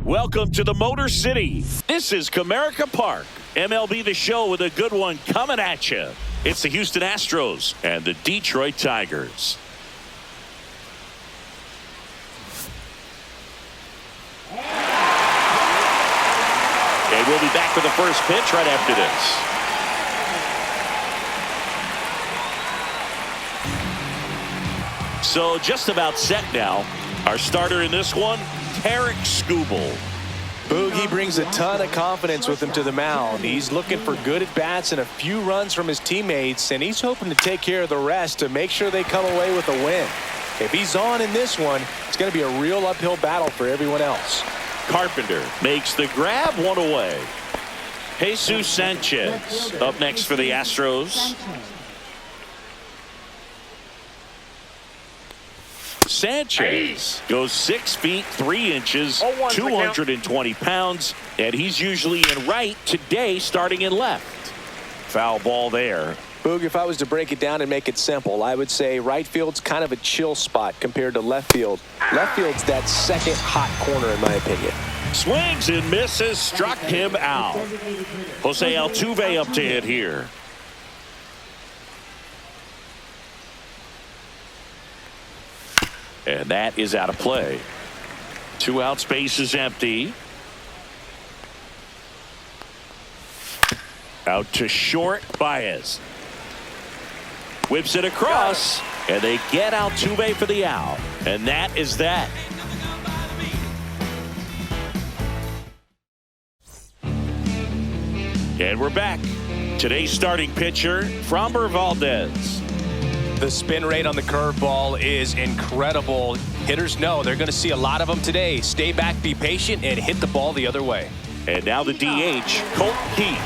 Welcome to the Motor City. This is Comerica Park. MLB The Show with a good one coming at you. It's the Houston Astros and the Detroit Tigers. And we'll be back for the first pitch right after this. So just about set now. Our starter in this one, Tarik Skubal. Boogie brings a ton of confidence with him to the mound. He's looking for good at-bats and a few runs from his teammates, and he's hoping to take care of the rest to make sure they come away with a win. If he's on in this one, it's going to be a real uphill battle for everyone else. Carpenter makes the grab, one away. Jesus Sanchez up next for the Astros. Sanchez goes 6 feet 3 inches, 220 pounds, and he's usually in right, today starting in left. Foul ball there. Boog, if I was to break it down and make it simple, I would say right field's kind of a chill spot compared to left field. Left field's that second hot corner in my opinion. Swings and misses, struck him out. Jose Altuve up to hit here. And that is out of play. 2 outs, base is empty. Out to short, Baez. Whips it across, and they get Altuve for the out. And that is that. And we're back. Today's starting pitcher, Framber Valdez. The spin rate on the curveball is incredible. Hitters know they're going to see a lot of them today. Stay back, be patient, and hit the ball the other way. And now the DH, Colt Keith.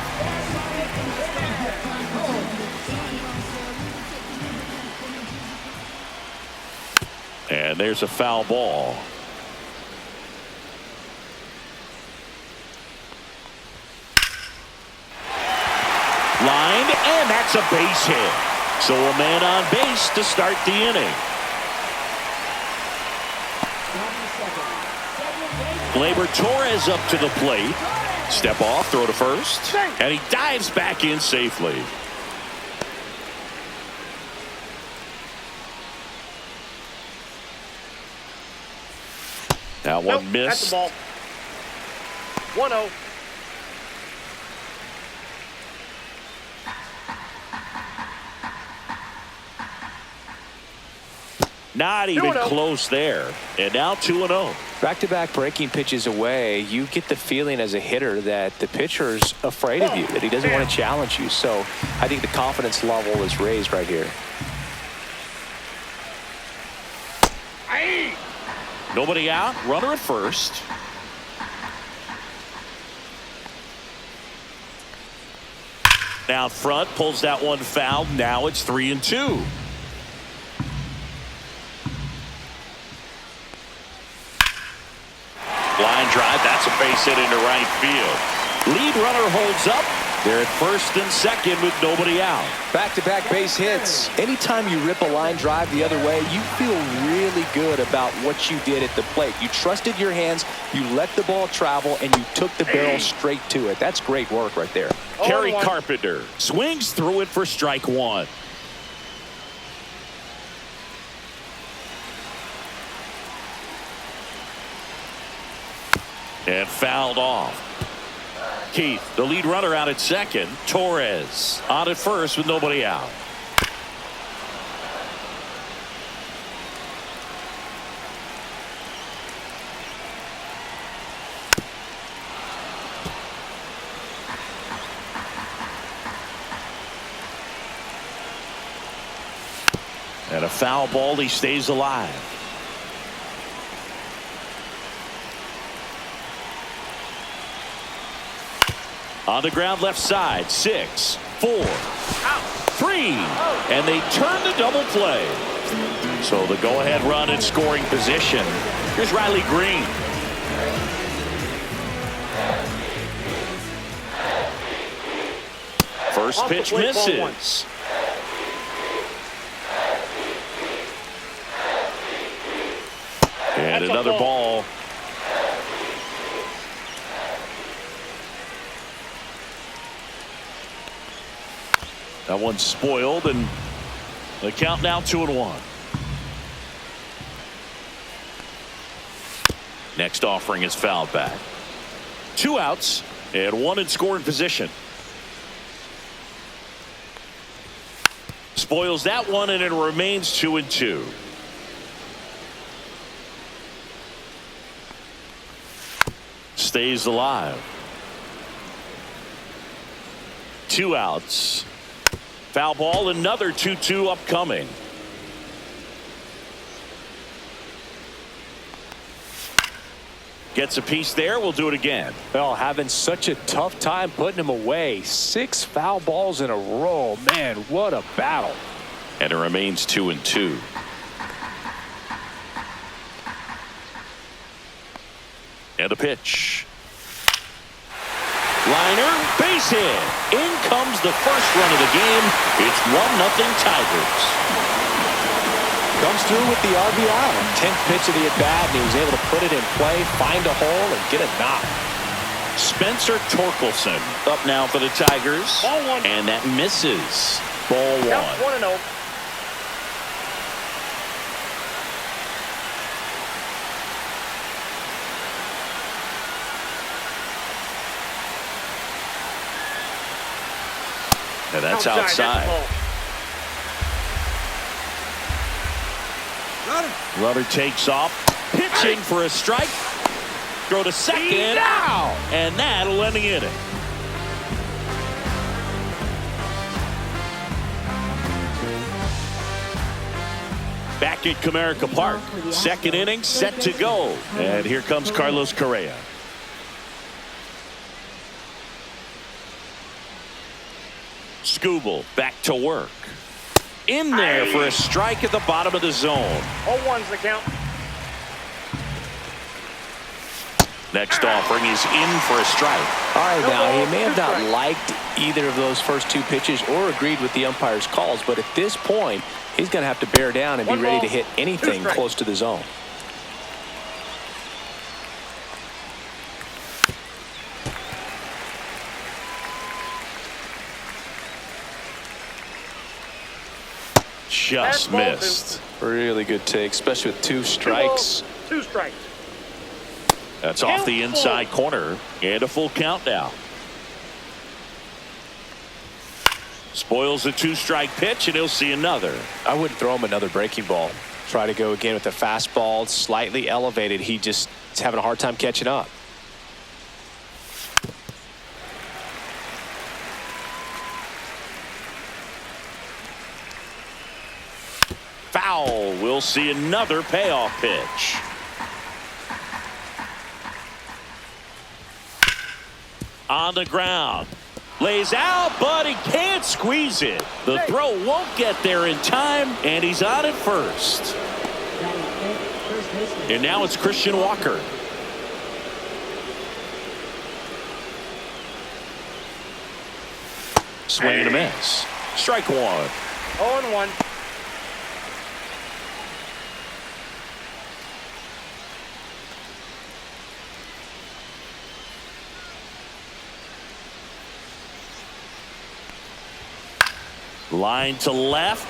And there's a foul ball. Lined, and that's a base hit. So a man on base to start the inning. Gleyber Torres up to the plate. Step off, throw to first. And he dives back in safely. That one missed. That's the ball. 1-0. Not even close there. And now 2-0. Back-to-back breaking pitches away, you get the feeling as a hitter that the pitcher's afraid of you, that he doesn't want to challenge you. So I think the confidence level is raised right here. Nobody out. Runner at first. Now front, pulls that one foul. Now it's 3-2. Line drive, that's a base hit into right field. Lead runner holds up. They're at first and second with nobody out. Back-to-back base hits. Anytime you rip a line drive the other way, you feel really good about what you did at the plate. You trusted your hands, you let the ball travel, and you took the barrel straight to it. That's great work right there. Kerry Carpenter swings through it for strike one. And fouled off. Keith, the lead runner, out at second. Torres on at first with nobody out. And a foul ball, he stays alive. On the ground left side, 6, 4, 3, and they turn the double play. So the go-ahead run in scoring position. Here's Riley Green. First pitch misses. And another ball. That one's spoiled, and the count now 2-1. Next offering is fouled back. 2 outs and 1 in scoring position. Spoils that one, and it remains 2-2. Stays alive. 2 outs. Foul ball, another 2-2 upcoming. Gets a piece there. We'll do it again. Well, having such a tough time putting him away. 6 foul balls in a row. Man, what a battle. And it remains 2-2. And a pitch. Liner, base hit. In comes the first run of the game. It's 1-0 Tigers. Comes through with the RBI. 10th pitch of the at-bat, and he was able to put it in play, find a hole, and get a knock. Spencer Torkelson up now for the Tigers. Ball 1. And that misses. Ball 1. Count 1-0. And that's outside. Runner takes off, pitching for a strike. Throw to second, out, and that'll end the inning. Back at Comerica Park, second inning set to go, and here comes Carlos Correa. Skubal back to work. In there for a strike at the bottom of the zone. 0-1's the count. Next offering is in for a strike. All right, now, he may have not liked either of those first 2 pitches or agreed with the umpire's calls, but at this point, he's going to have to bear down and be ready to hit anything close to the zone. Just missed. Really good take, especially with 2 strikes. 2 strikes. That's off the inside corner, and a full count now. Spoils the 2-strike pitch, and he'll see another. I wouldn't throw him another breaking ball. Try to go again with the fastball, slightly elevated. He just is having a hard time catching up. Foul. We'll see another payoff pitch. On the ground. Lays out, but he can't squeeze it. The throw won't get there in time, and he's on at first. And now it's Christian Walker. Swing and a miss. Strike 1. 0-1. Line to left.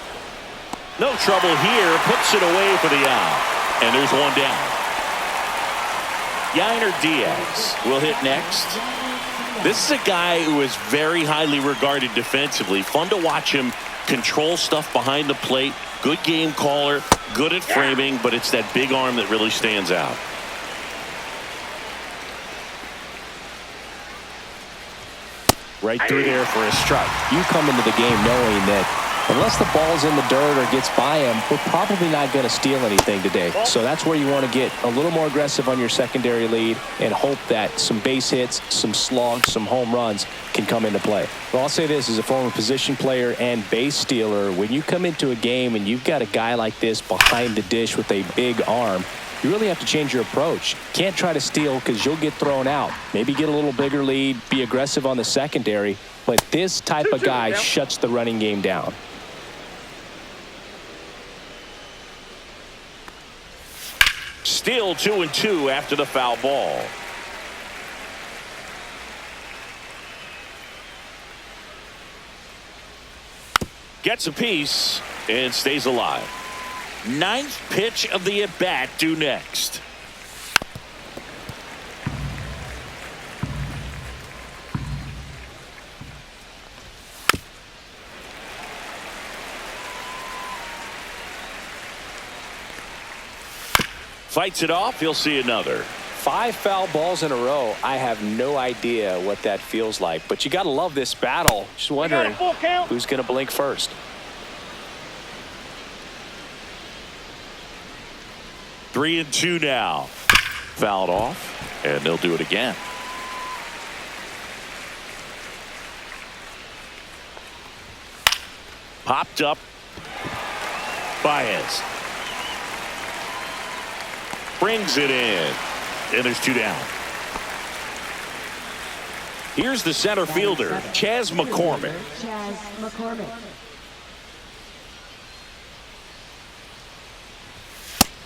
No trouble here. Puts it away for the out. And there's one down. Yainer Diaz will hit next. This is a guy who is very highly regarded defensively. Fun to watch him control stuff behind the plate. Good game caller. Good at framing. But it's that big arm that really stands out. Right through there for a strike. You come into the game knowing that unless the ball's in the dirt or gets by him, we're probably not going to steal anything today. So that's where you want to get a little more aggressive on your secondary lead and hope that some base hits, some slugs, some home runs can come into play. Well, I'll say this as a former position player and base stealer, when you come into a game and you've got a guy like this behind the dish with a big arm, you really have to change your approach. Can't try to steal because you'll get thrown out. Maybe get a little bigger lead, be aggressive on the secondary, but this type of guy shuts the running game down. Still 2-2 after the foul ball. Gets a piece and stays alive. Ninth pitch of the at-bat due next. Fights it off. He'll see another. 5 foul balls in a row. I have no idea what that feels like, but you got to love this battle. Just wondering who's going to blink first. 3-2 now. Fouled off, and they'll do it again. Popped up. Baez brings it in, and there's 2 down. Here's the center fielder, Chas McCormick.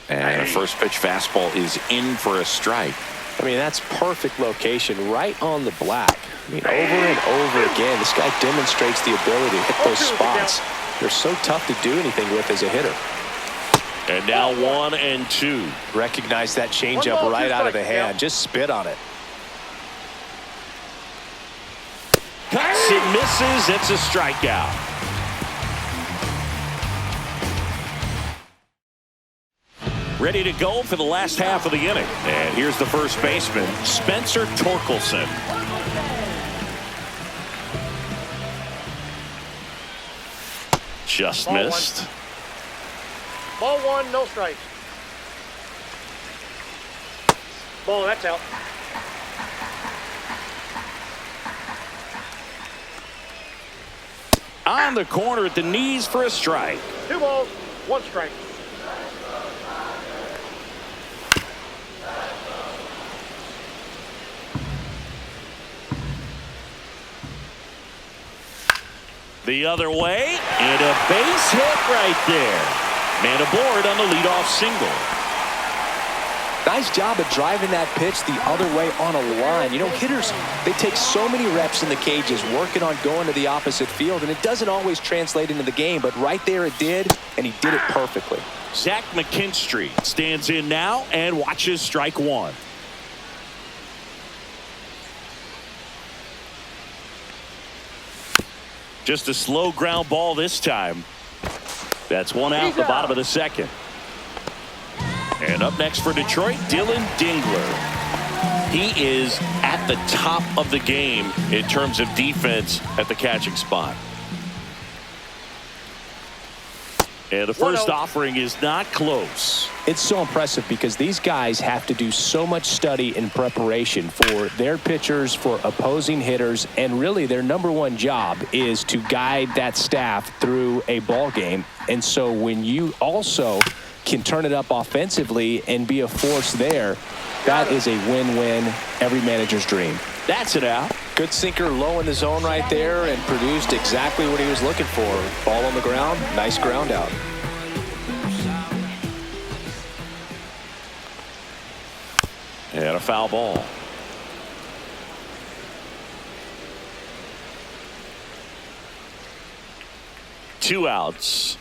And a first pitch fastball is in for a strike. I mean, that's perfect location, right on the black. I mean, over and over again, this guy demonstrates the ability to hit those spots. They're so tough to do anything with as a hitter. And now 1-2. Recognize that changeup right out of the hand. Just spit on it. Cuts and misses. It's a strikeout. Ready to go for the last half of the inning. And here's the first baseman, Spencer Torkelson. Just Ball missed. One. Ball 1, no strikes. Ball, that's out. On the corner at the knees for a strike. 2 balls, 1 strike. The other way, and a base hit right there. Man aboard on the leadoff single. Nice job of driving that pitch the other way on a line. You know, hitters, they take so many reps in the cages working on going to the opposite field, and it doesn't always translate into the game, but right there it did, and he did it perfectly. Zach McKinstry stands in now and watches strike 1. Just a slow ground ball this time. That's 1 out the bottom of the second. And up next for Detroit, Dylan Dingler. He is at the top of the game in terms of defense at the catching spot. And the first offering is not close. It's so impressive because these guys have to do so much study and preparation for their pitchers, for opposing hitters, and really their #1 job is to guide that staff through a ball game. And so when you also can turn it up offensively and be a force there, that is a win-win, every manager's dream. That's it out. Good sinker low in the zone right there and produced exactly what he was looking for. Ball on the ground, nice ground out. And a foul ball. Two outs.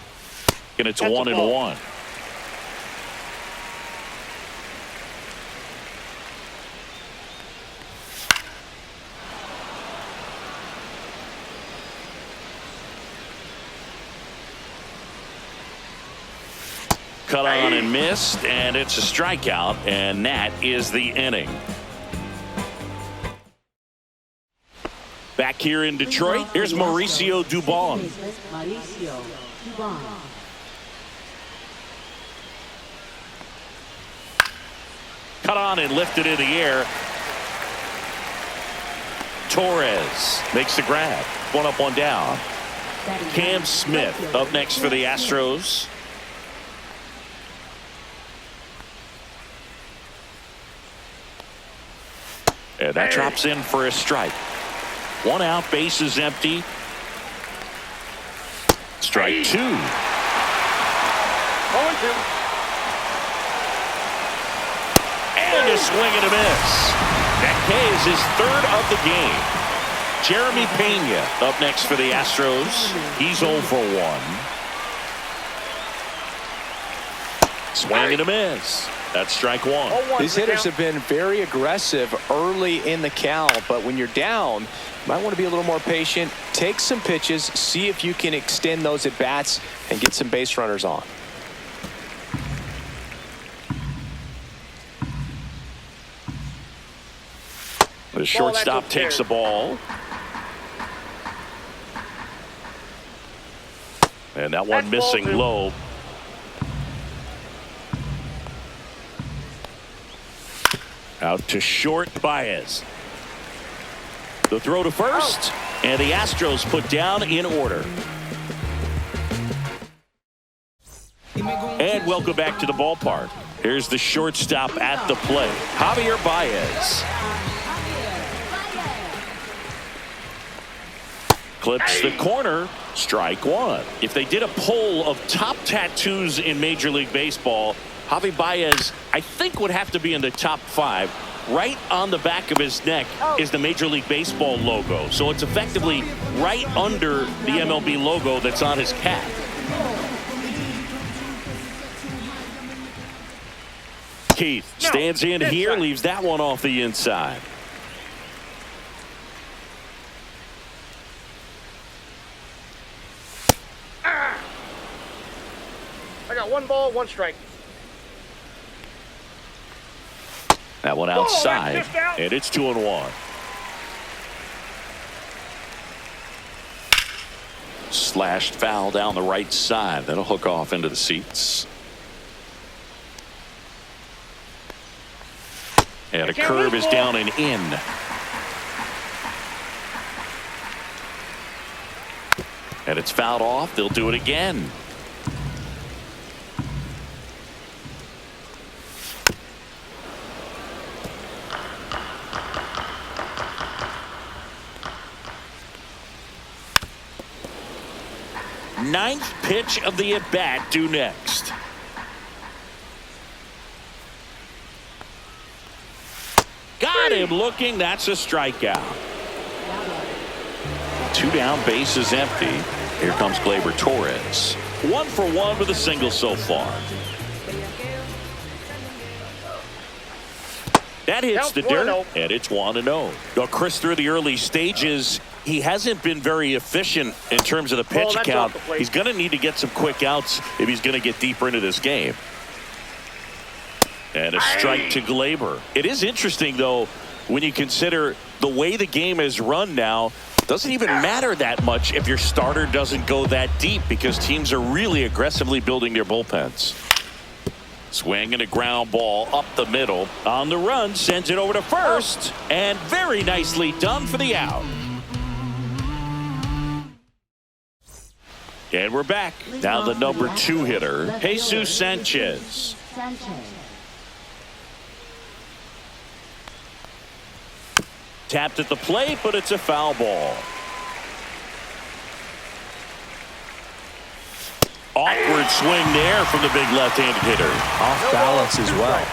And it's 1-1. Cut on and missed, and it's a strikeout, and that is the inning. Back here in Detroit, here's Mauricio Dubon. Cut on and lifted in the air. Torres makes the grab. 1 up, 1 down. Cam Smith up next for the Astros. And that drops in for a strike. 1 out, base is empty. Strike 2. 0-2. And a swing and a miss. That K is his 3rd of the game. Jeremy Pena up next for the Astros. He's 0 for 1. Swing and a miss. That's strike one. These hitters have been very aggressive early in the count, but when you're down, you might want to be a little more patient. Take some pitches, see if you can extend those at bats and get some base runners on. The shortstop takes the ball. And that one missing low. Out to short, Baez. The throw to first, and the Astros put down in order. And welcome back to the ballpark. Here's the shortstop at the plate, Javier Baez. Clips the corner, strike one. If they did a poll of top tattoos in Major League Baseball, Javi Baez, I think, would have to be in the top 5. Right on the back of his neck is the Major League Baseball logo. So it's effectively right under the MLB logo that's on his cap. Keith stands in here, leaves that one off the inside. I got 1 ball, 1 strike. That one outside, and it's 2-1. Slashed foul down the right side. That'll hook off into the seats. And a curve is down and in. And it's fouled off. They'll do it again. Ninth pitch of the at-bat due next. Got him looking. That's a strikeout. 2 down, base is empty. Here comes Gleyber Torres. 1 for 1 with a single so far. That hits the dirt, and it's 1-0. Now, Chris, through the early stages, he hasn't been very efficient in terms of the pitch count. He's going to need to get some quick outs if he's going to get deeper into this game. And a strike to Gleyber. It is interesting, though, when you consider the way the game is run now. It doesn't even matter that much if your starter doesn't go that deep, because teams are really aggressively building their bullpens. Swing and a ground ball up the middle. On the run, sends it over to first. And very nicely done for the out. And we're back. Now the number 2 hitter, Jesus Sanchez. Tapped at the plate, but it's a foul ball. Awkward swing there from the big left-handed hitter. Off balance as well.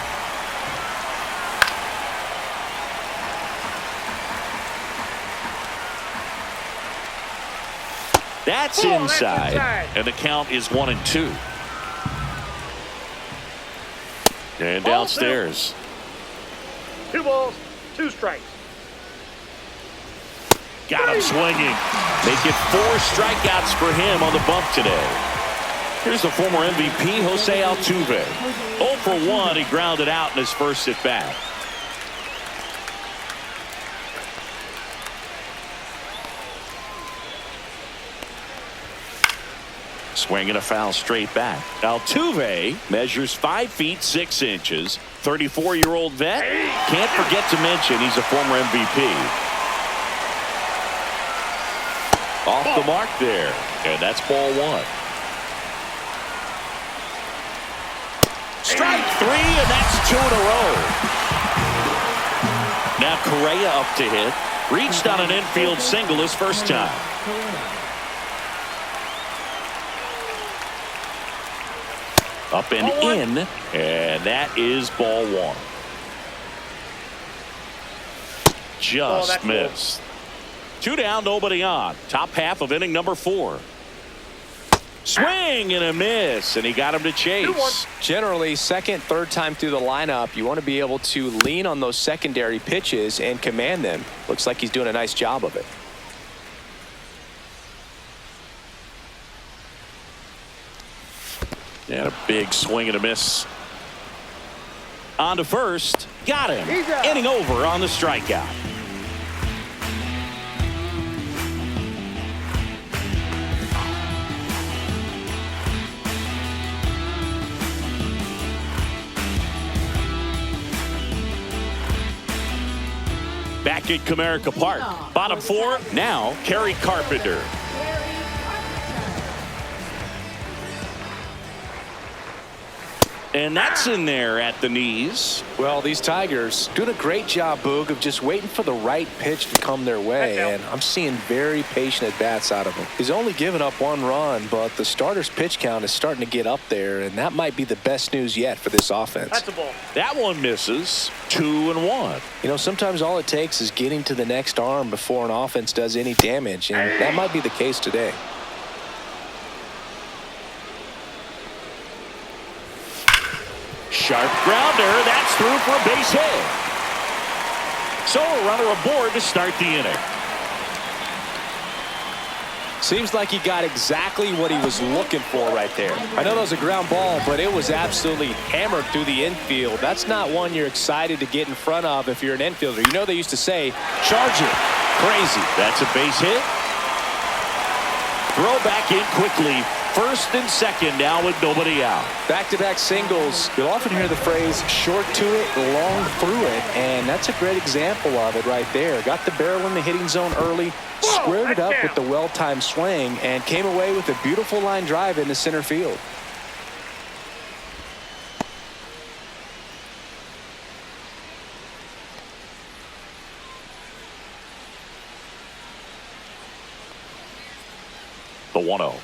That's inside. And the count is 1-2. And downstairs. 2 balls, 2 strikes. Got him swinging. Make it 4 strikeouts for him on the bump today. Here's the former MVP, Jose Altuve. 0 for 1, he grounded out in his first at bat. Swing and a foul straight back. Altuve measures 5 feet 6 inches. 34-year-old vet. Can't forget to mention he's a former MVP. Off the mark there. And that's ball 1. Strike 3, and that's 2 in a row. Now Correa up to hit. Reached on an infield single his first time. Up and in, and that is ball 1. Just missed. Two down, nobody on. Top half of inning number 4. Swing and a miss, and he got him to chase. Generally, second, third time through the lineup, you want to be able to lean on those secondary pitches and command them. Looks like he's doing a nice job of it. And a big swing and a miss. On to first. Got him. Inning over on the strikeout. Back at Comerica Park. Bottom 4, now Kerry Carpenter. And that's in there at the knees. Well, these Tigers doing a great job, Boog, of just waiting for the right pitch to come their way, and I'm seeing very patient at-bats out of him. He's only given up 1 run, but the starter's pitch count is starting to get up there, and that might be the best news yet for this offense. That's a ball. That one misses. 2-1. You know, sometimes all it takes is getting to the next arm before an offense does any damage, and that might be the case today. Sharp grounder. That's through for a base hit. So a runner aboard to start the inning. Seems like he got exactly what he was looking for right there. I know that was a ground ball, but it was absolutely hammered through the infield. That's not one you're excited to get in front of if you're an infielder. You know they used to say, charge it. Crazy. That's a base hit. Throw back in quickly. First and second now with nobody out. Back-to-back singles. You'll often hear the phrase short to it, long through it, and that's a great example of it right there. Got the barrel in the hitting zone early, squared it up with the well-timed swing, and came away with a beautiful line drive into center field. The 1-0.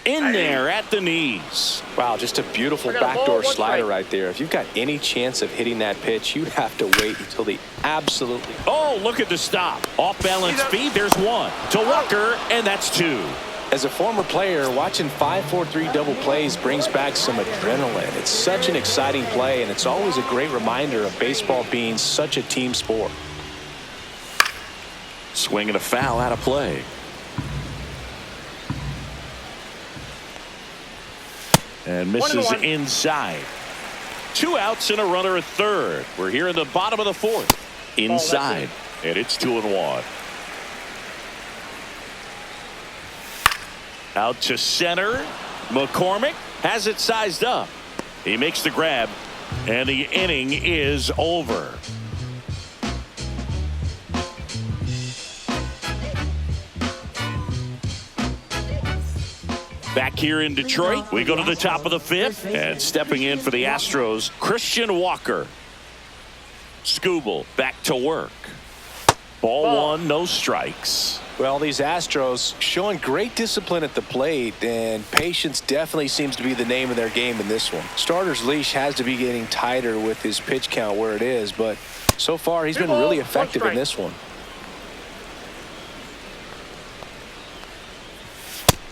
In there at the knees. Wow, just a beautiful backdoor slider right there. If you've got any chance of hitting that pitch, you have to wait until the absolutely. Oh, look at the stop. Off balance speed. There's 1 to Walker, and that's 2. As a former player, watching 5-4-3 double plays brings back some adrenaline. It's such an exciting play, and it's always a great reminder of baseball being such a team sport. Swing and a foul out of play. And misses inside. 2 outs and a runner at third. We're here in the bottom of the 4th. Inside. And it's 2-1. Out to center. McCormick has it sized up. He makes the grab. And the inning is over. Back here in Detroit, we go to the top of the 5th, and stepping in for the Astros, Christian Walker. Skubal back to work. Ball 1, no strikes. Well, these Astros showing great discipline at the plate, and patience definitely seems to be the name of their game in this one. Starter's leash has to be getting tighter with his pitch count where it is, but so far he's been really effective in this one.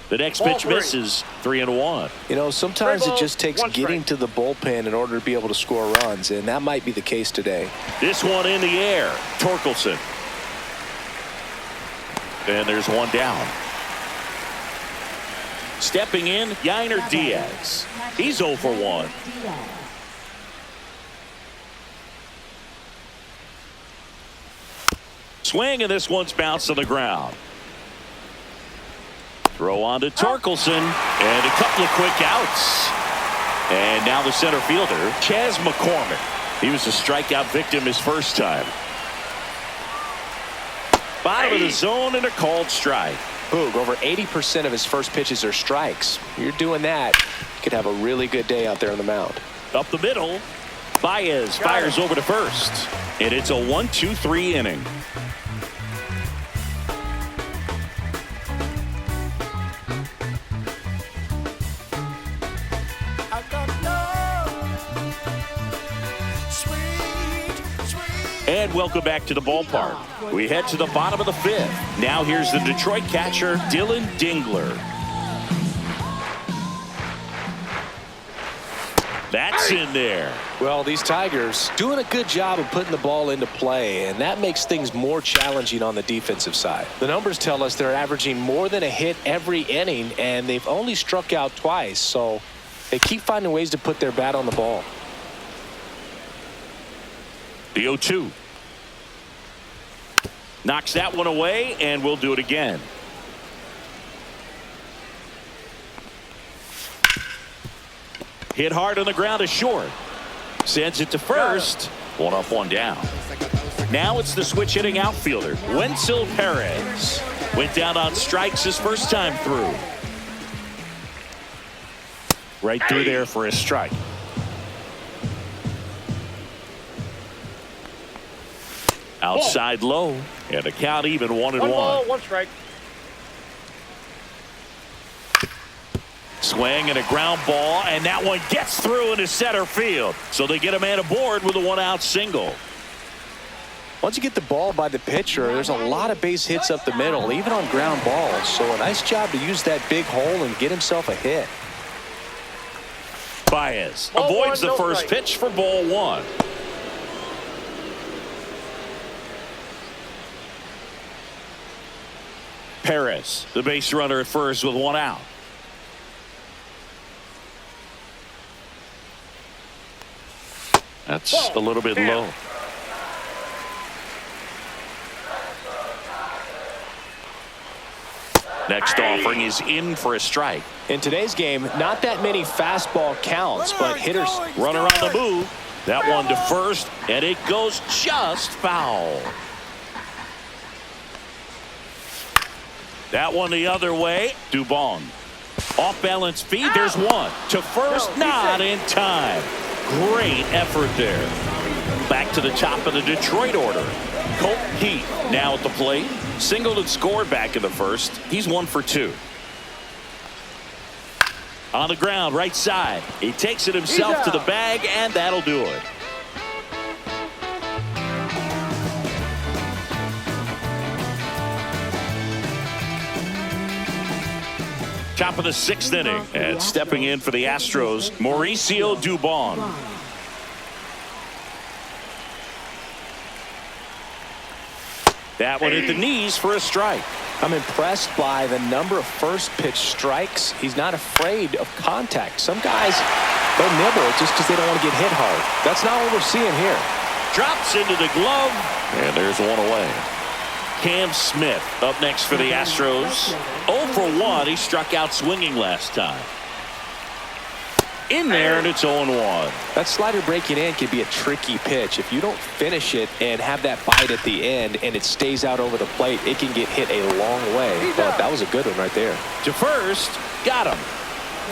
The next pitch misses. 3-1. You know, sometimes it just takes getting to the bullpen in order to be able to score runs, and that might be the case today. This one in the air. Torkelson. And there's 1 down. Stepping in, Yainer Diaz. He's 0 for 1. Swing, and this one's bounced to the ground. Throw on to Torkelson, and a couple of quick outs. And now the center fielder, Chas McCormick. He was a strikeout victim his first time. Bottom of the zone and a called strike. Boog, over 80% of his first pitches are strikes. You're doing that, you could have a really good day out there on the mound. Up the middle, Baez fires over to first. And it's a 1-2-3 inning. And welcome back to the ballpark. We head to the bottom of the fifth. Now here's the Detroit catcher, Dylan Dingler. That's in there. Well, these Tigers doing a good job of putting the ball into play, and that makes things more challenging on the defensive side. The numbers tell us they're averaging more than a hit every inning, and they've only struck out twice, so they keep finding ways to put their bat on the ball. The 0-2. Knocks that one away, and we'll do it again. Hit hard on the ground is short. Sends it to first. One up, one down. Now it's the switch hitting outfielder, Wenzel Perez. Went down on strikes his first time through. Right through there for a strike. Outside low, and the count even 1-1. 1 ball, 1 strike. Swing and a ground ball, and that one gets through into center field. So they get a man aboard with a 1-out single. Once you get the ball by the pitcher, there's a lot of base hits up the middle, even on ground balls. So a nice job to use that big hole and get himself a hit. Baez Ball avoids one, the no first strike. pitch for ball 1. Perez, the base runner at first with 1 out. That's a little bit low. Next offering is in for a strike. In today's game, not that many fastball counts, but hitters. Runner on the move. That one to first, and it goes just foul. That one the other way. Dubon. Off balance feed. There's one. To first, not in time. Great effort there. Back to the top of the Detroit order. Colt Heath now at the plate. Singled and scored back in the first. He's 1 for 2. On the ground, right side. He takes it himself to the bag, and that'll do it. Top of the 6th inning, and stepping in for the Astros, Mauricio Dubon. That one at the knees for a strike. I'm impressed by the number of first pitch strikes. He's not afraid of contact. Some guys, they'll nibble just because they don't want to get hit hard. That's not what we're seeing here. Drops into the glove, and there's one away. Cam Smith up next for the Astros. 0 for 1. He struck out swinging last time. In there, and it's 0-1. That slider breaking in can be a tricky pitch. If you don't finish it and have that bite at the end and it stays out over the plate, it can get hit a long way. But that was a good one right there. To first, got him.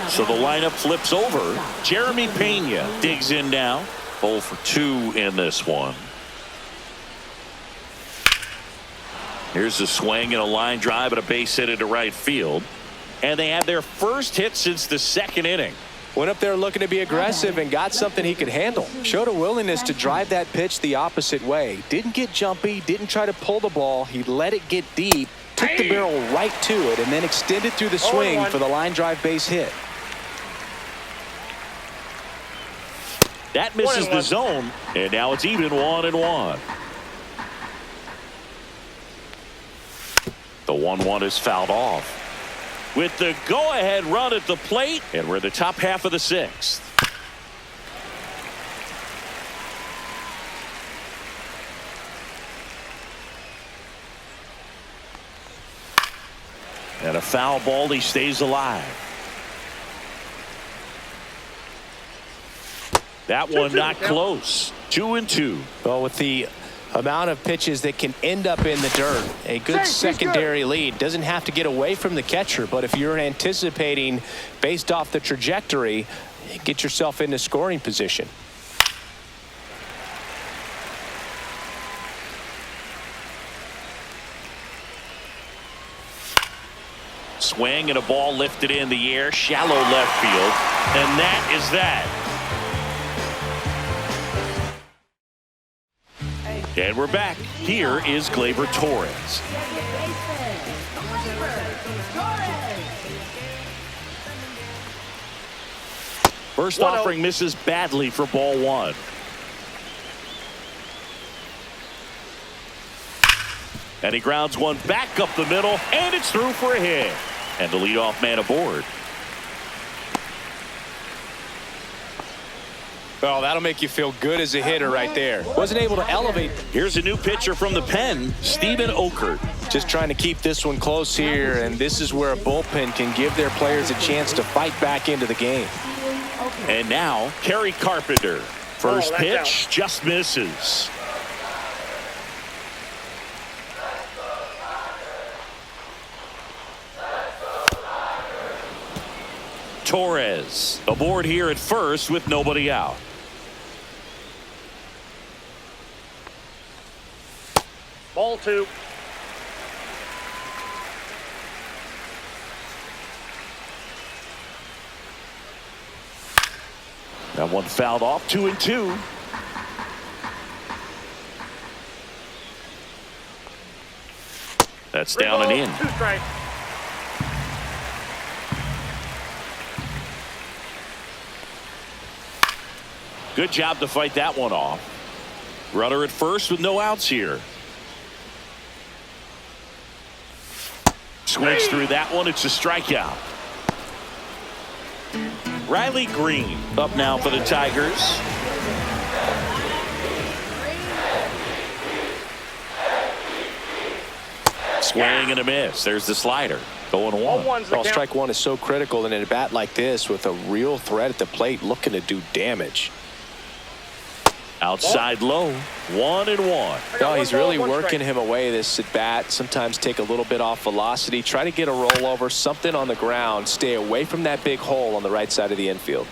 So the lineup flips over. Jeremy Pena digs in now. 0 for 2 in this one. Here's a swing and a line drive and a base hit into right field. And they had their first hit since the 2nd inning. Went up there looking to be aggressive and got something he could handle. Showed a willingness to drive that pitch the opposite way. Didn't get jumpy, didn't try to pull the ball. He let it get deep, took the barrel right to it, and then extended through the swing for the line drive base hit. That misses the zone, and now it's even 1-1. The 1-1 is fouled off. With the go-ahead run at the plate, and we're in the top half of the 6th. And a foul ball, he stays alive. That one not close. 2-2. Well, with the amount of pitches that can end up in the dirt, a good secondary lead. Doesn't have to get away from the catcher, but if you're anticipating based off the trajectory, get yourself into scoring position. Swing and a ball lifted in the air, shallow left field, and that is that. And we're back. Here is Gleyber Torres. First offering misses badly for ball one. And he grounds one back up the middle, and it's through for a hit. And the leadoff man aboard. Oh, that'll make you feel good as a hitter right there. Wasn't able to elevate. Here's a new pitcher from the pen, Steven Okert. Just trying to keep this one close here, and this is where a bullpen can give their players a chance to fight back into the game. And now, Kerry Carpenter. First pitch just misses. Torres aboard here at first with nobody out. Ball two. That one fouled off, 2-2. That's down and in. 2 strikes. Good job to fight that one off. Runner at first with no outs here. Swings through that one. It's a strikeout. Riley Green up now for the Tigers. Swing and a miss. There's the slider. 0-1. Well, strike one is so critical in a bat like this with a real threat at the plate looking to do damage. Outside low, 1-1. Oh, he's really working him away this at bat. Sometimes take a little bit off velocity. Try to get a rollover, something on the ground. Stay away from that big hole on the right side of the infield.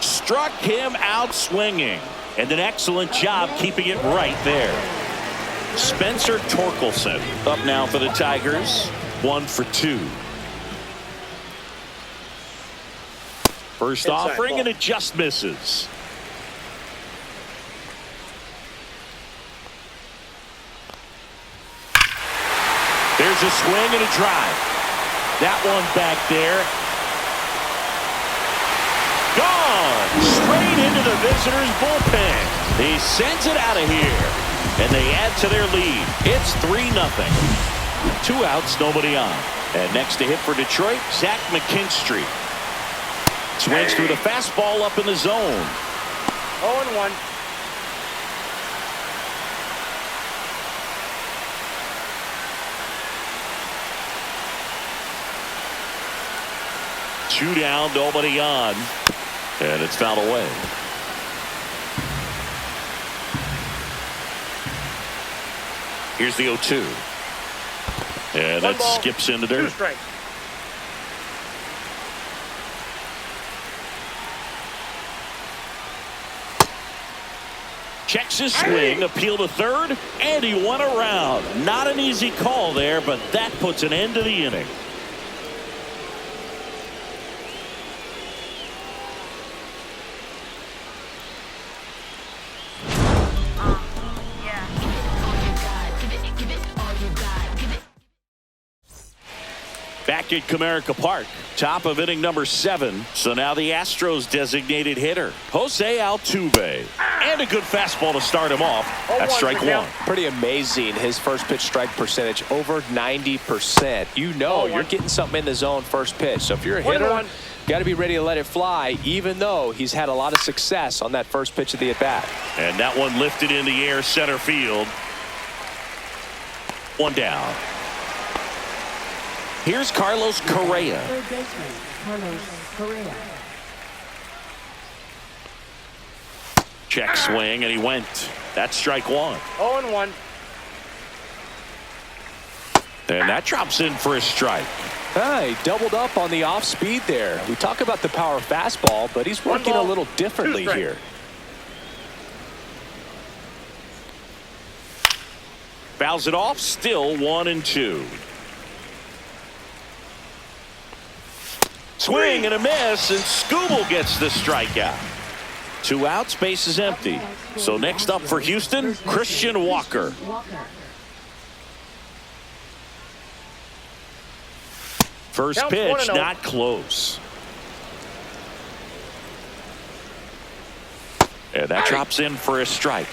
Struck him out swinging. And an excellent job keeping it right there. Spencer Torkelson up now for the Tigers. 1 for 2. First offering, and it just misses. There's a swing and a drive. That one back there. Gone. Straight into the visitors' bullpen. He sends it out of here. And they add to their lead. It's 3-0. 2 outs, nobody on. And next to hit for Detroit, Zach McKinstry. Swings through the fastball up in the zone. 0-1. Two down, nobody on. And it's fouled away. Here's the 0-2. And that skips into dirt. 2 strikes. Checks his swing, appeal to third, and he won around. Not an easy call there, but that puts an end to the inning. Back at Comerica Park, top of inning number 7. So now the Astros designated hitter, Jose Altuve. And a good fastball to start him off. That's strike one. Pretty amazing. His first pitch strike percentage over 90%. You know you're getting something in the zone first pitch. So if you're a hitter, got to be ready to let it fly, even though he's had a lot of success on that first pitch of the at-bat. And that one lifted in the air center field. 1 down. Here's Carlos Correa. Third baseman, Carlos Correa. Check swing, and he went. That's strike one. 0-1. And that drops in for a strike. He doubled up on the off speed there. We talk about the power fastball, but he's working a little differently here. Fouls it off, still 1-2. Swing and a miss, and Skubal gets the strikeout. 2 outs, base is empty. So next up for Houston, Christian Walker. First Counts pitch, 1-0. not close. And that drops in for a strike.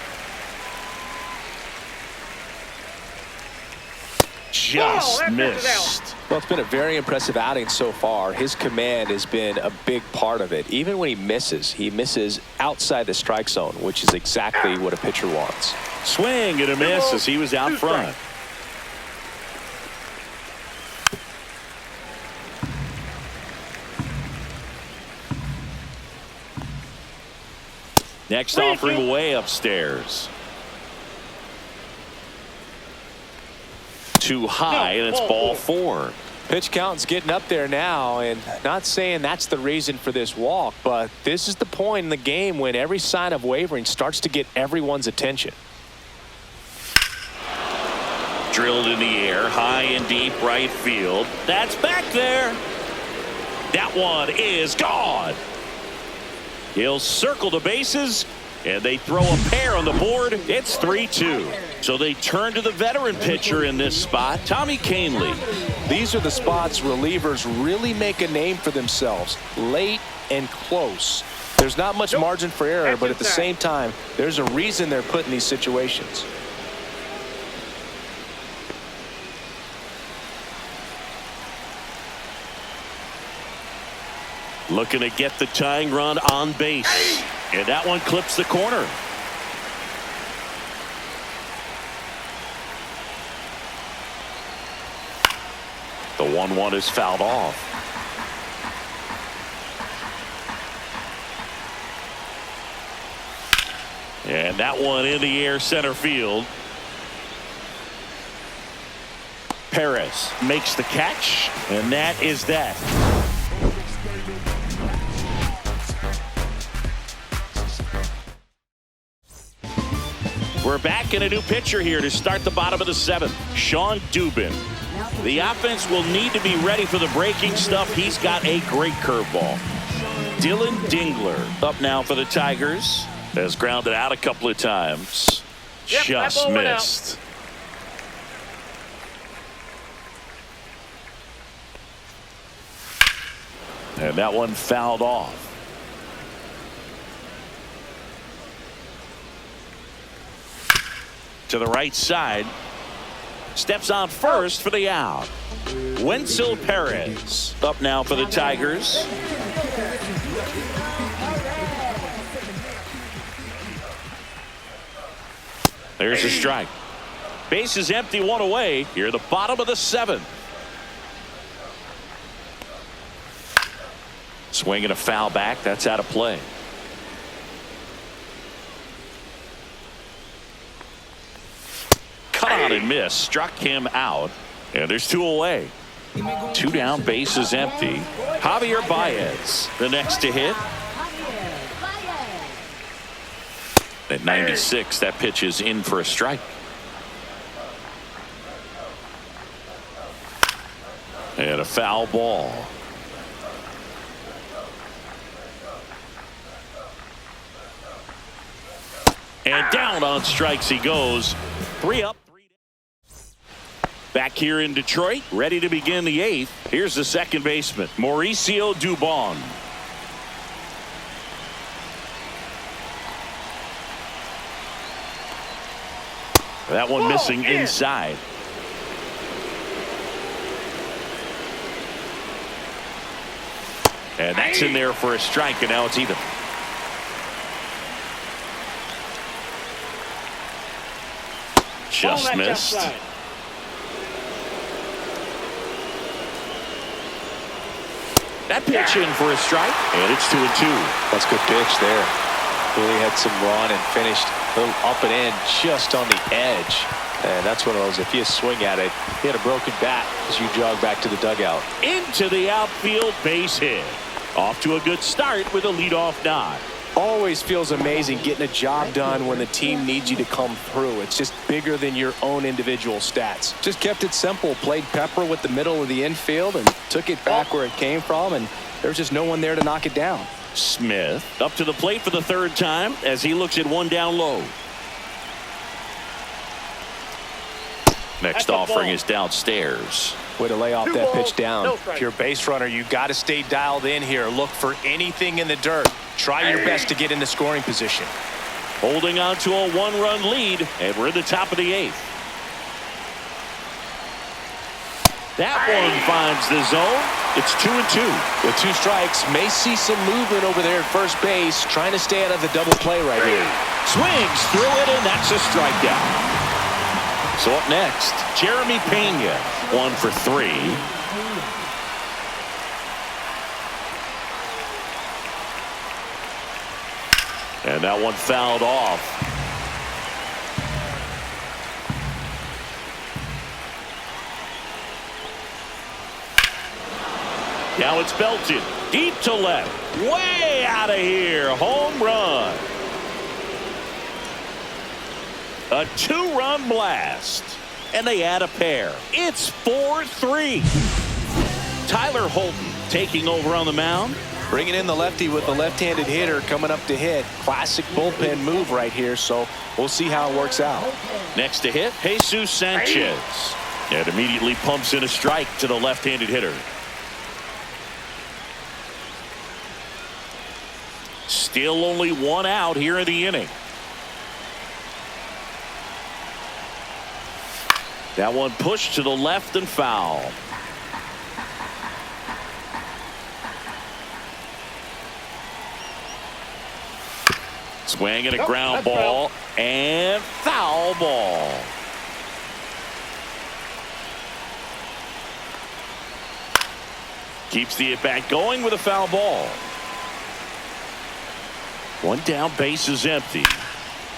Just missed. Well, it's been a very impressive outing so far. His command has been a big part of it. Even when he misses outside the strike zone, which is exactly what a pitcher wants. Swing and a miss as he was out front. Next offering way upstairs. Too high, and it's ball 4. Pitch count's getting up there now, and not saying that's the reason for this walk, but this is the point in the game when every sign of wavering starts to get everyone's attention. Drilled in the air, high and deep right field. That's back there. That one is gone. He'll circle the bases, and they throw a pair on the board. It's 3-2. So they turn to the veteran pitcher in this spot, Tommy Kahnle. These are the spots relievers really make a name for themselves, late and close. There's not much margin for error, but at the same time, there's a reason they're put in these situations. Looking to get the tying run on base. And that one clips the corner. The 1-1 is fouled off. And that one in the air center field. Perez makes the catch, and that is that. We're back in a new pitcher here to start the bottom of the 7th. Sean Dubin. The offense will need to be ready for the breaking stuff. He's got a great curveball. Dylan Dingler up now for the Tigers. Has grounded out a couple of times. Just missed. And that one fouled off. To the right side. Steps on first for the out. Wenzel Perez up now for the Tigers. There's a strike. Base is empty, 1 away. Here at the bottom of the 7th. Swing and a foul back. That's out of play. Cut on and miss. Struck him out. And there's 2 away. 2 down. Base is empty. Javier Baez, the next to hit. At 96, that pitch is in for a strike. And a foul ball. And down on strikes he goes. 3 up, 3 down. Back here in Detroit, ready to begin the 8th. Here's the second baseman, Mauricio Dubon. That one missing inside. And that's in there for a strike, and now it's even. Just missed. That pitch in for a strike, and it's 2-2. That's a good pitch there. Really had some run and finished a little up and in just on the edge. And that's one of those, if you swing at it, he had a broken bat as you jog back to the dugout. Into the outfield, base hit. Off to a good start with a leadoff nod. Always feels amazing getting a job done when the team needs you to come through. It's just bigger than your own individual stats. Just kept it simple, played pepper with the middle of the infield and took it back where it came from, and there's just no one there to knock it down. Smith up to the plate for the third time as he looks at one down low. Next offering is downstairs. Way to lay off Two that balls, pitch down. no strike. If you're a base runner, you got to stay dialed in here. Look for anything in the dirt. Try your best to get into scoring position. Holding on to a one-run lead, and we're in the top of the eighth. That one finds the zone. It's 2-2. With 2 strikes, may see some movement over there at first base, trying to stay out of the double play right here. Swings through it, and that's a strikeout. So up next, Jeremy Pena, 1 for 3. And that one fouled off. Now it's belted deep to left, way out of here. Home run. A 2-run blast, and they add a pair. It's 4-3. Tyler Holton taking over on the mound. Bringing in the lefty with the left-handed hitter coming up to hit. Classic bullpen move right here, so we'll see how it works out. Next to hit, Jesus Sanchez. And immediately pumps in a strike to the left-handed hitter. Still only 1 out here in the inning. That one pushed to the left and foul. Swing and a ground ball and foul ball. Keeps the at-bat going with a foul ball. 1 down, base is empty.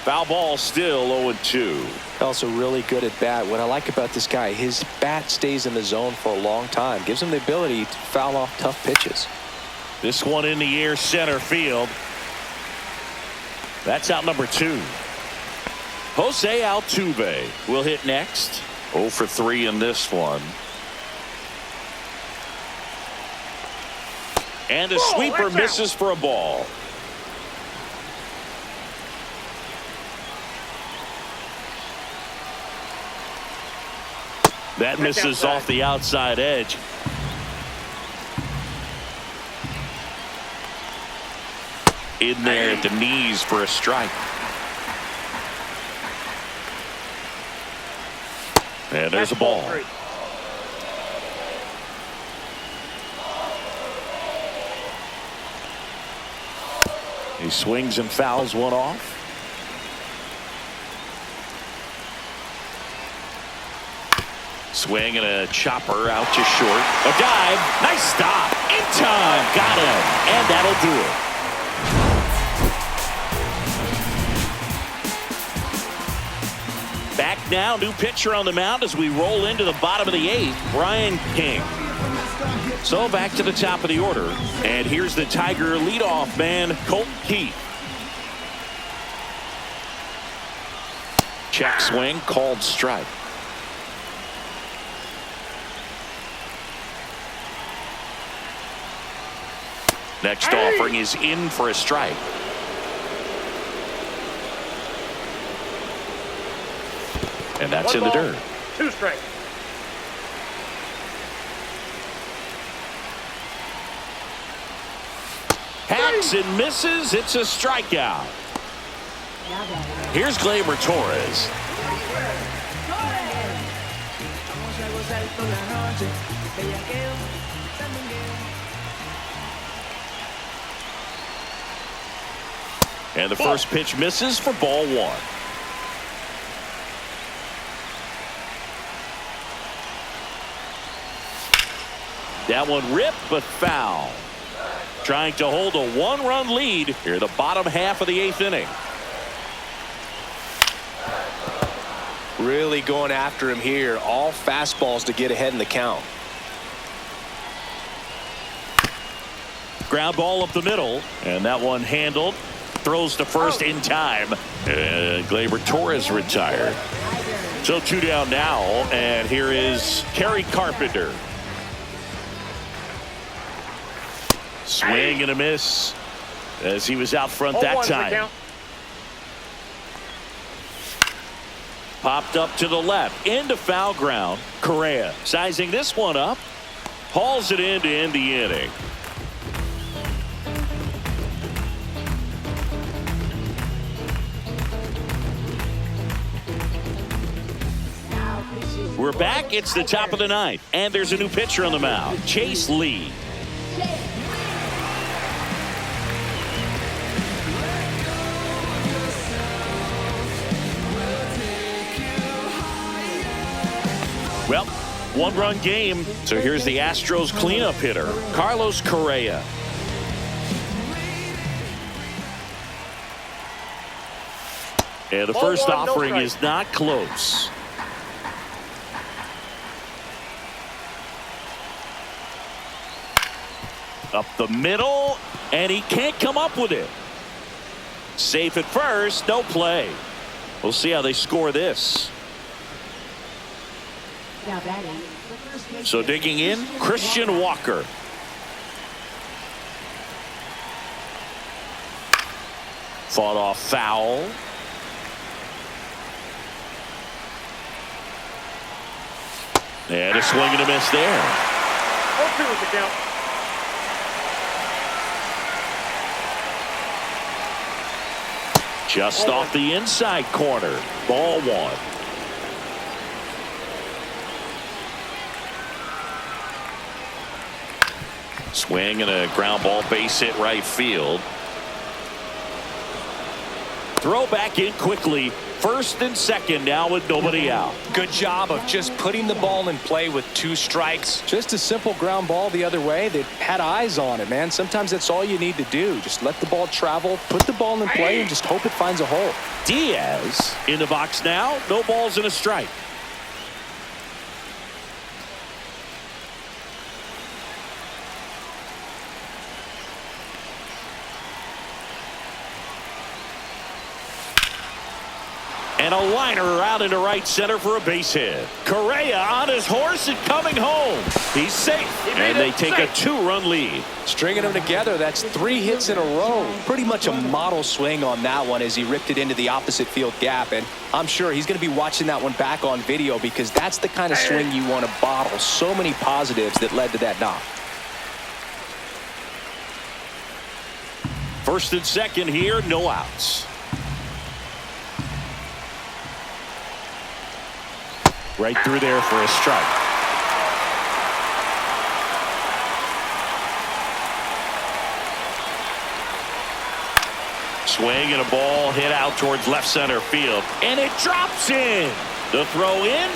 Foul ball, still 0-2. Also really good at bat. What I like about this guy, his bat stays in the zone for a long time. Gives him the ability to foul off tough pitches. This one in the air, center field. That's out number 2. Jose Altuve will hit next. 0 for 3 in this one. And a sweeper misses for a ball. That misses off the outside edge. In there at the knees for a strike. And there's a ball. He swings and fouls one off. Swing and a chopper out to short. A dive. Nice stop. In time. Got him. And that'll do it. Back now. New pitcher on the mound as we roll into the bottom of the 8th. Brian King. So back to the top of the order. And here's the Tiger leadoff man, Colt Keith. Check swing. Called strike. Next offering is in for a strike. And that's in the dirt. 2 strikes. Hacks and misses. It's a strikeout. Here's Gleyber Torres. And the first pitch misses for ball 1. That one ripped but foul. Trying to hold a 1-run lead here, the bottom half of the 8th inning. Really going after him here. All fastballs to get ahead in the count. Ground ball up the middle, and that one handled throws to first in time. And Gleyber Torres retired. So 2 down now, and here is Kerry Carpenter. Swing and a miss as he was out front that time. Popped up to the left into foul ground. Correa sizing this one up, hauls it in to end the inning. We're back. It's the top of the ninth, and there's a new pitcher on the mound, Chase Lee. Well, one-run game, so here's the Astros cleanup hitter, Carlos Correa. And the first offering is not close. Up the middle, and he can't come up with it. Safe at first, no play. We'll see how they score this. Now batting, the first baseman. So digging in, Christian Walker. Fought off foul. And a swing and a miss there. 0-2 with the count. Just off the inside corner. Ball one. Swing and a ground ball, base hit right field. Throw back in quickly. First and second now with nobody out. Good job of just putting the ball in play with 2 strikes. Just a simple ground ball the other way that had eyes on it, man. Sometimes that's all you need to do. Just let the ball travel, put the ball in play, and just hope it finds a hole. Diaz in the box now. No balls and a strike. And a liner out into right center for a base hit. Correa on his horse and coming home. He's safe. And they take a 2-run lead. Stringing them together, that's 3 hits in a row. Pretty much a model swing on that one as he ripped it into the opposite field gap. And I'm sure he's going to be watching that one back on video because that's the kind of swing you want to bottle. So many positives that led to that knock. First and second here, no outs. Right through there for a strike. Swing and a ball hit out towards left center field. And it drops in. The throw in.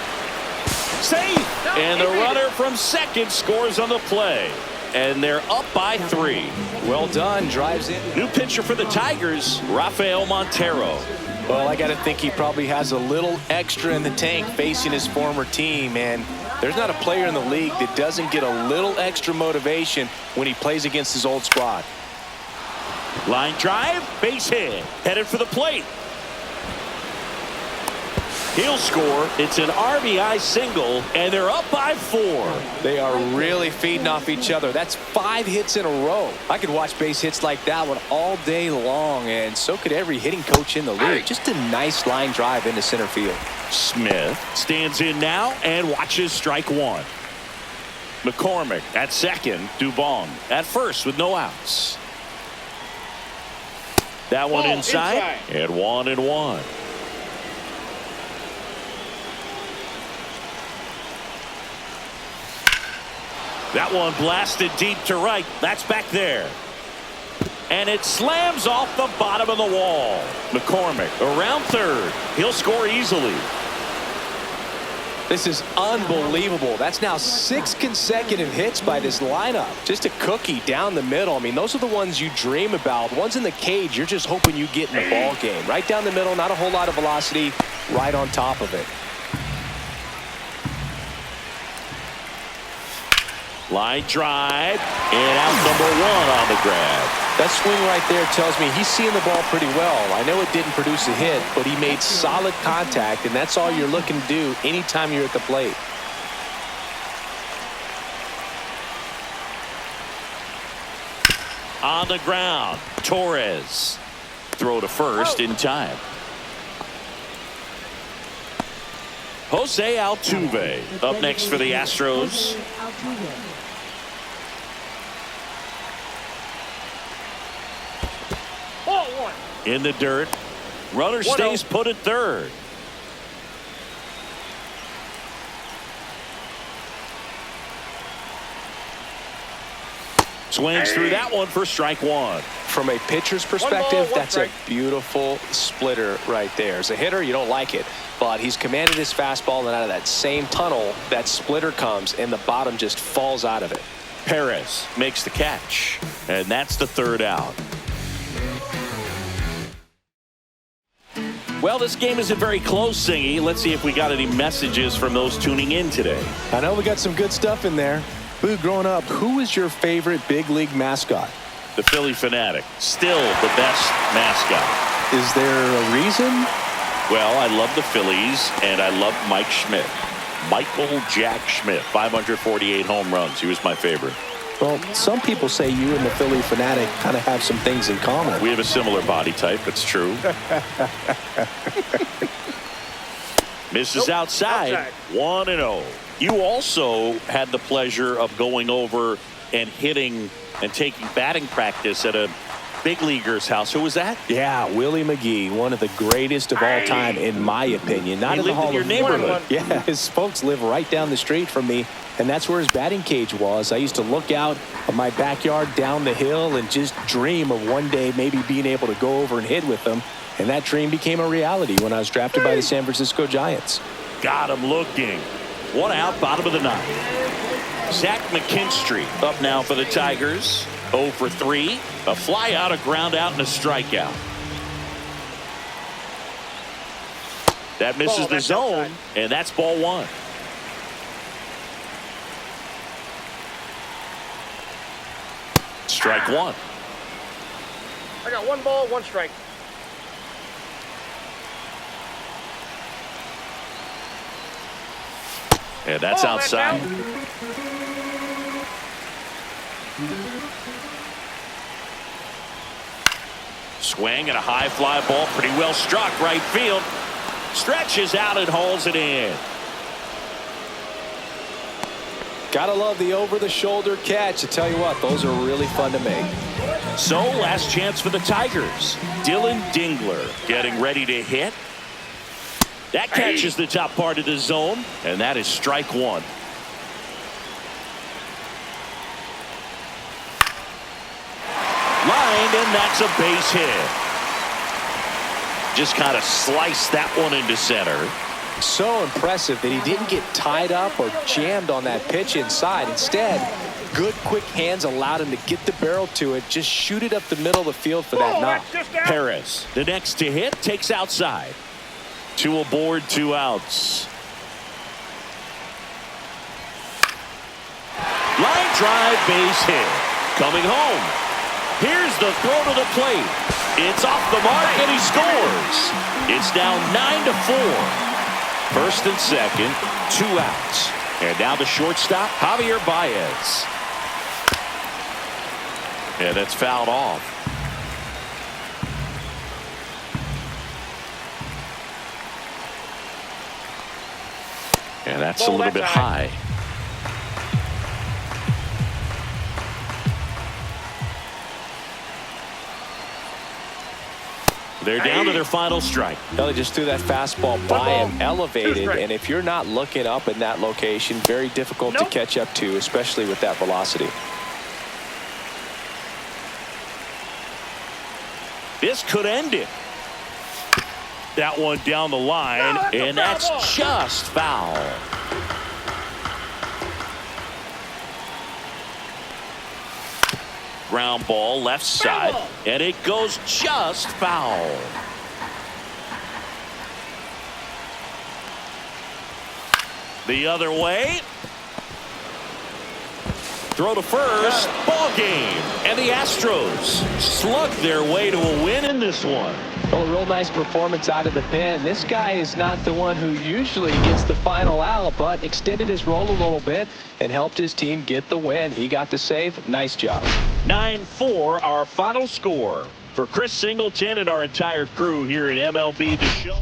Safe. And the runner from second scores on the play. And they're up by 3. Well done. Drives in. New pitcher for the Tigers, Rafael Montero. Well, I got to think he probably has a little extra in the tank facing his former team, and there's not a player in the league that doesn't get a little extra motivation when he plays against his old squad. Line drive, base hit, headed for the plate. He'll score. It's an RBI single, and they're up by 4. They are really feeding off each other. That's 5 hits in a row. I could watch base hits like that one all day long, and so could every hitting coach in the league. Just a nice line drive into center field. Smith stands in now and watches strike 1. McCormick at second. Dubon at first with no outs. That one inside. And 1-1. That one blasted deep to right. That's back there. And it slams off the bottom of the wall. McCormick around third. He'll score easily. This is unbelievable. That's now 6 consecutive hits by this lineup. Just a cookie down the middle. I mean, those are the ones you dream about. Ones in the cage, you're just hoping you get in the ball game. Right down the middle, not a whole lot of velocity, right on top of it. Line drive, and out number 1 on the grab. That swing right there tells me he's seeing the ball pretty well. I know it didn't produce a hit, but he made solid contact, and that's all you're looking to do anytime you're at the plate. On the ground, Torres. Throw to first in time. Jose Altuve up next for the Astros. Ball one. In the dirt. Runner stays put at third. Swings through that one for strike one. From a pitcher's perspective, that's a beautiful splitter right there. As a hitter, you don't like it, but he's commanded his fastball, and out of that same tunnel, that splitter comes, and the bottom just falls out of it. Perez makes the catch, and that's the third out. Well, this game isn't very close, Singy. Let's see if we got any messages from those tuning in today. I know we got some good stuff in there. Boo, growing up, who was your favorite big league mascot? The Philly Fanatic, still the best mascot. Is there a reason? Well, I love the Phillies, and I love Mike Schmidt. Michael Jack Schmidt, 548 home runs. He was my favorite. Well, some people say you and the Philly Fanatic kind of have some things in common. We have a similar body type. It's true. Misses outside. 1-0. You also had the pleasure of going over and hitting and taking batting practice at a big leaguer's house. Who was that? Yeah, Willie McGee, one of the greatest of all time, in my opinion. Not He in the lived in Hall your of neighborhood. Yeah, his folks live right down the street from me, and that's where his batting cage was. I used to look out of my backyard down the hill and just dream of one day maybe being able to go over and hit with them, and that dream became a reality when I was drafted by the San Francisco Giants. Got him looking. One out, bottom of the ninth. Zach McKinstry up now for the Tigers. 0 for 3. A fly out, a ground out, and a strikeout. That misses the zone, and that's ball one. Strike one. I got 1 ball, 1 strike. And that's outside. Swing and a high fly ball, pretty well struck right field. Stretches out and hauls it in. Gotta love the over-the-shoulder catch. I tell you what, those are really fun to make. So, last chance for the Tigers. Dylan Dingler getting ready to hit. That catches the top part of the zone, and that is strike one. Lined, and that's a base hit. Just kind of sliced that one into center. So impressive that he didn't get tied up or jammed on that pitch inside. Instead, good quick hands allowed him to get the barrel to it, just shoot it up the middle of the field for that knock. Perez, the next to hit, takes outside. 2 aboard, 2 outs. Line drive, base hit. Coming home. Here's the throw to the plate. It's off the mark, and he scores. It's now 9-4. First and second, 2 outs. And now the shortstop, Javier Baez. And that's fouled off. And that's a little bit high. They're down to their final strike. Well, they just threw that fastball by him, elevated, and if you're not looking up in that location, very difficult to catch up to, especially with that velocity. This could end it. That one down the line, and that's just foul. Ground ball left side, and it goes just foul. The other way. Throw to first. Ball game. And the Astros slug their way to a win in this one. Well, a real nice performance out of the pen. This guy is not the one who usually gets the final out, but extended his role a little bit and helped his team get the win. He got the save. Nice job. 9-4, our final score. For Chris Singleton and our entire crew here at MLB The Show.